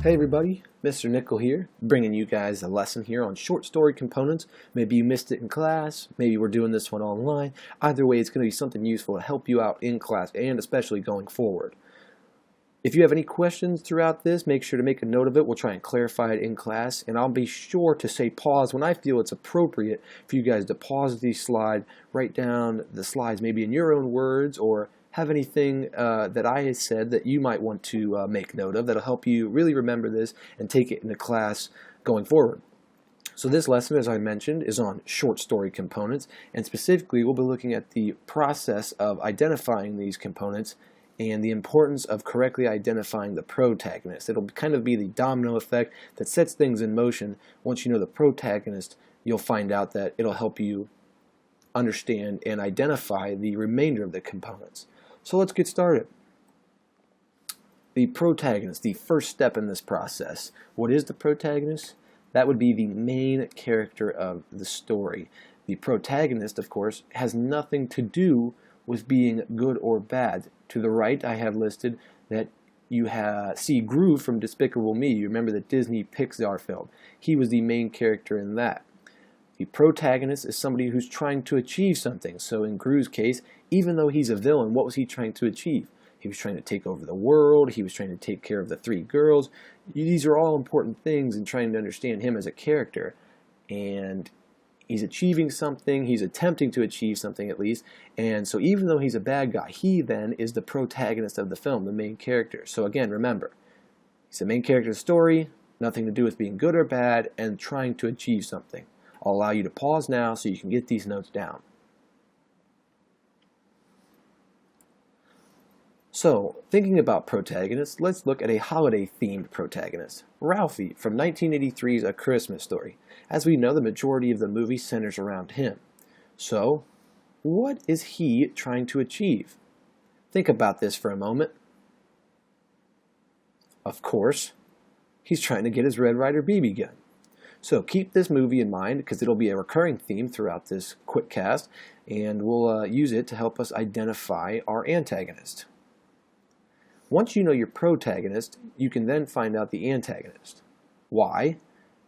Hey everybody, Mr. Nichol here, bringing you guys a lesson here on short story components. Maybe you missed it in class, maybe we're doing this one online. Either way, it's going to be something useful to help you out in class and especially going forward. If you have any questions throughout this, make sure to make a note of it. We'll try and clarify it in class, and I'll be sure to say pause when I feel it's appropriate for you guys to pause the slide, write down the slides maybe in your own words, or have anything that I said that you might want to make note of that'll help you really remember this and take it into class going forward. So this lesson, as I mentioned, is on short story components, and specifically we'll be looking at the process of identifying these components and the importance of correctly identifying the protagonist. It'll kind of be the domino effect that sets things in motion. Once you know the protagonist, you'll find out that it'll help you understand and identify the remainder of the components. So let's get started. The protagonist, the first step in this process. What is the protagonist? That would be the main character of the story. The protagonist, of course, has nothing to do with being good or bad. To the right, I have listed that you see Gru from Despicable Me. You remember the Disney Pixar film. He was the main character in that. The protagonist is somebody who's trying to achieve something. So in Gru's case, even though he's a villain, what was he trying to achieve? He was trying to take over the world. He was trying to take care of the three girls. These are all important things in trying to understand him as a character. And he's achieving something. He's attempting to achieve something at least. And so even though he's a bad guy, he then is the protagonist of the film, the main character. So again, remember, he's the main character of the story, nothing to do with being good or bad, and trying to achieve something. I'll allow you to pause now so you can get these notes down. So, thinking about protagonists, let's look at a holiday-themed protagonist. Ralphie from 1983's A Christmas Story. As we know, the majority of the movie centers around him. So, what is he trying to achieve? Think about this for a moment. Of course, he's trying to get his Red Ryder BB gun. So keep this movie in mind because it'll be a recurring theme throughout this quick cast, and we'll use it to help us identify our antagonist. Once you know your protagonist, you can then find out the antagonist. Why?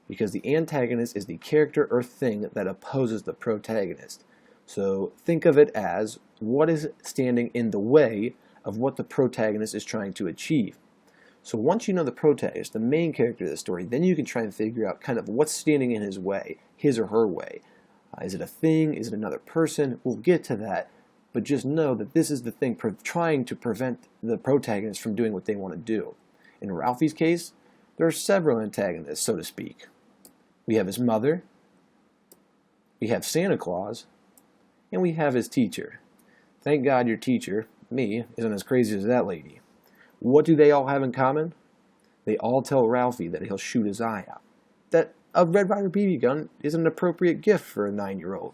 Because the antagonist is the character or thing that opposes the protagonist. So think of it as what is standing in the way of what the protagonist is trying to achieve. So once you know the protagonist, the main character of the story, then you can try and figure out kind of what's standing in his way, his or her way. Is it a thing? Is it another person? We'll get to that, but just know that this is the thing trying to prevent the protagonist from doing what they want to do. In Ralphie's case, there are several antagonists, so to speak. We have his mother, we have Santa Claus, and we have his teacher. Thank God your teacher, me, isn't as crazy as that lady. What do they all have in common? They all tell Ralphie that he'll shoot his eye out. That a Red Ryder BB gun is an appropriate gift for a 9-year-old.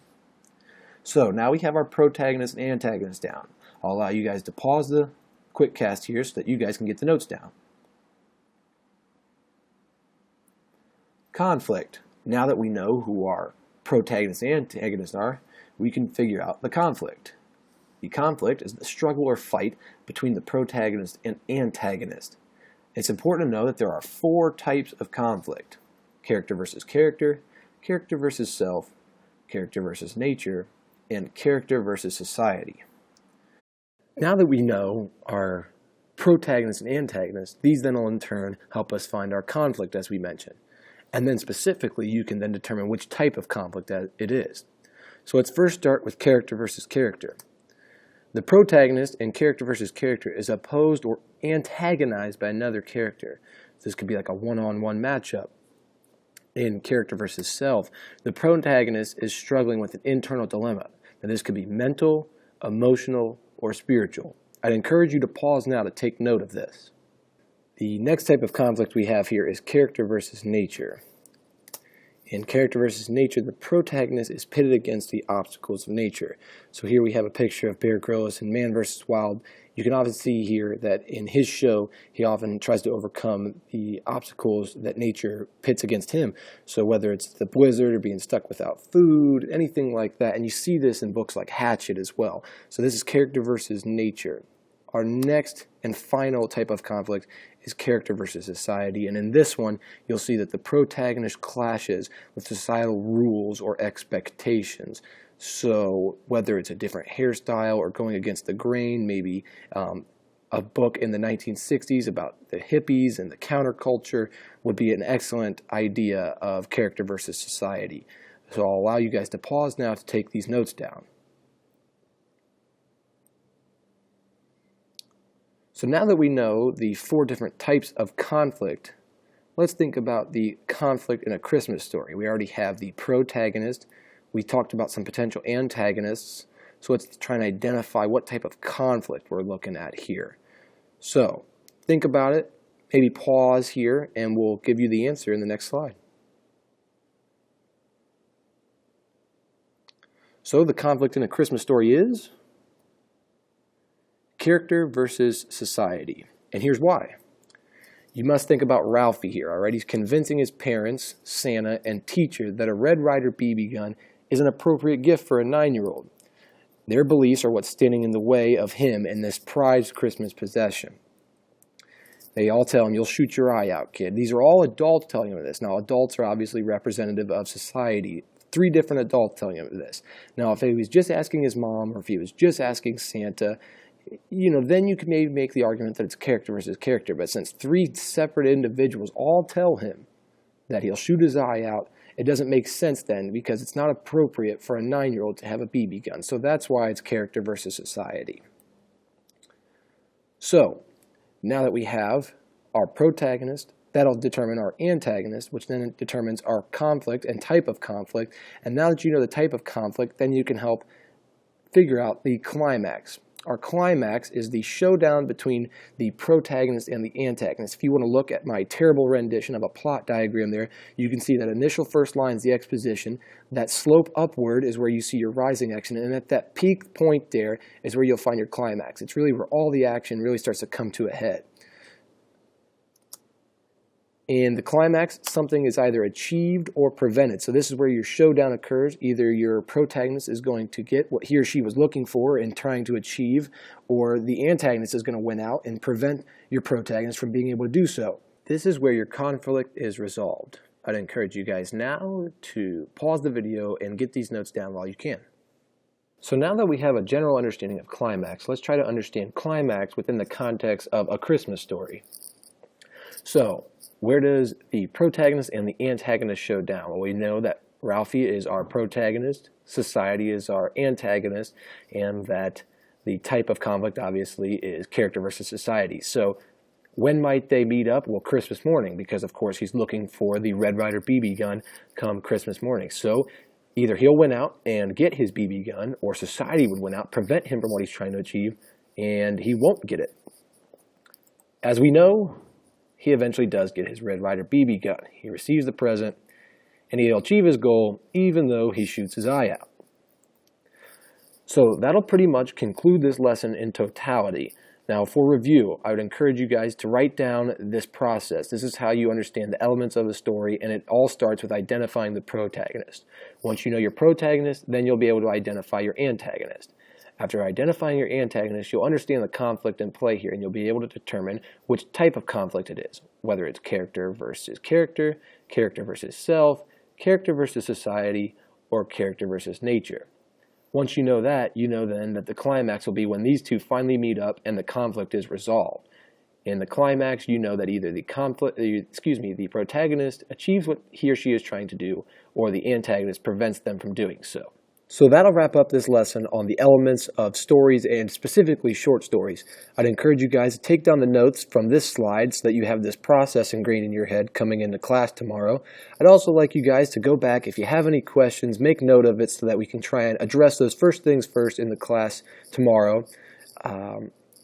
So now we have our protagonist and antagonist down. I'll allow you guys to pause the quick cast here so that you guys can get the notes down. Conflict. Now that we know who our protagonist and antagonist are, we can figure out the conflict. The conflict is the struggle or fight between the protagonist and antagonist. It's important to know that there are 4 types of conflict: character versus character, character versus self, character versus nature, and character versus society. Now that we know our protagonist and antagonist, these then will in turn help us find our conflict, as we mentioned. And then specifically, you can then determine which type of conflict that it is. So let's first start with character versus character. The protagonist in character versus character is opposed or antagonized by another character. This could be like a one-on-one matchup. In character versus self, the protagonist is struggling with an internal dilemma. Now, this could be mental, emotional, or spiritual. I'd encourage you to pause now to take note of this. The next type of conflict we have here is character versus nature. In character versus nature, the protagonist is pitted against the obstacles of nature. So here we have a picture of Bear Grylls in Man vs. Wild. You can often see here that in his show, he often tries to overcome the obstacles that nature pits against him. So whether it's the blizzard or being stuck without food, anything like that. And you see this in books like Hatchet as well. So this is character versus nature. our next and final type of conflict is character versus society. And in this one, you'll see that the protagonist clashes with societal rules or expectations. So whether it's a different hairstyle or going against the grain, maybe a book in the 1960s about the hippies and the counterculture would be an excellent idea of character versus society. So I'll allow you guys to pause now to take these notes down. So now that we know the 4 different types of conflict, let's think about the conflict in A Christmas Story. We already have the protagonist. We talked about some potential antagonists. So let's try and identify what type of conflict we're looking at here. So think about it, maybe pause here, and we'll give you the answer in the next slide. So the conflict in A Christmas Story is character versus society. And here's why. You must think about Ralphie here, all right? He's convincing his parents, Santa, and teacher that a Red Ryder BB gun is an appropriate gift for a 9-year-old. Their beliefs are what's standing in the way of him and this prized Christmas possession. They all tell him, "You'll shoot your eye out, kid." These are all adults telling him this. Now, adults are obviously representative of society. 3 different adults telling him this. Now, if he was just asking his mom or if he was just asking Santa, then you could maybe make the argument that it's character versus character. But since 3 separate individuals all tell him that he'll shoot his eye out, it doesn't make sense then, because it's not appropriate for a 9-year-old to have a BB gun. So that's why it's character versus society. So now that we have our protagonist, that'll determine our antagonist, which then determines our conflict and type of conflict. And now that you know the type of conflict, then you can help figure out the climax. Our climax is the showdown between the protagonist and the antagonist. If you want to look at my terrible rendition of a plot diagram there, you can see that initial first line is the exposition. That slope upward is where you see your rising action. And at that peak point there is where you'll find your climax. It's really where all the action really starts to come to a head. In the climax, something is either achieved or prevented. So this is where your showdown occurs. Either your protagonist is going to get what he or she was looking for and trying to achieve, or the antagonist is going to win out and prevent your protagonist from being able to do so. This is where your conflict is resolved. I'd encourage you guys now to pause the video and get these notes down while you can. So now that we have a general understanding of climax, let's try to understand climax within the context of A Christmas Story. So, where does the protagonist and the antagonist show down? Well, we know that Ralphie is our protagonist, society is our antagonist, and that the type of conflict obviously is character versus society. So when might they meet up? Well, Christmas morning, because of course he's looking for the Red Ryder BB gun come Christmas morning. So either he'll win out and get his BB gun, or society would win out, prevent him from what he's trying to achieve, and he won't get it. As we know, he eventually does get his Red Ryder BB gun. He receives the present, and he'll achieve his goal even though he shoots his eye out. So that'll pretty much conclude this lesson in totality. Now, for review, I would encourage you guys to write down this process. This is how you understand the elements of the story, and it all starts with identifying the protagonist. Once you know your protagonist, then you'll be able to identify your antagonist. After identifying your antagonist, you'll understand the conflict in play here, and you'll be able to determine which type of conflict it is, whether it's character versus character, character versus self, character versus society, or character versus nature. Once you know that, you know then that the climax will be when these two finally meet up and the conflict is resolved. In the climax, you know that either the protagonist achieves what he or she is trying to do, or the antagonist prevents them from doing so. So that'll wrap up this lesson on the elements of stories, and specifically short stories. I'd encourage you guys to take down the notes from this slide so that you have this process ingrained in your head coming into class tomorrow. I'd also like you guys to go back, if you have any questions, make note of it so that we can try and address those first things first in the class tomorrow.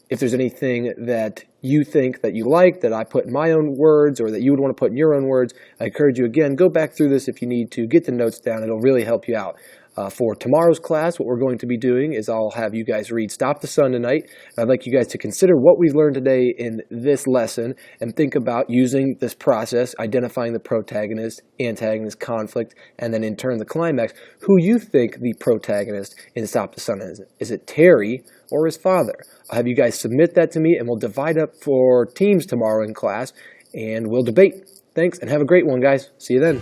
If there's anything that you think that you like, that I put in my own words, or that you would want to put in your own words, I encourage you again, go back through this if you need to, get the notes down. It'll really help you out. For tomorrow's class, what we're going to be doing is I'll have you guys read Stop the Sun tonight. And I'd like you guys to consider what we've learned today in this lesson and think about using this process, identifying the protagonist, antagonist, conflict, and then in turn the climax, who you think the protagonist in Stop the Sun is. Is it Terry, or his father? I'll have you guys submit that to me, and we'll divide up for teams tomorrow in class, and we'll debate. Thanks, and have a great one, guys. See you then.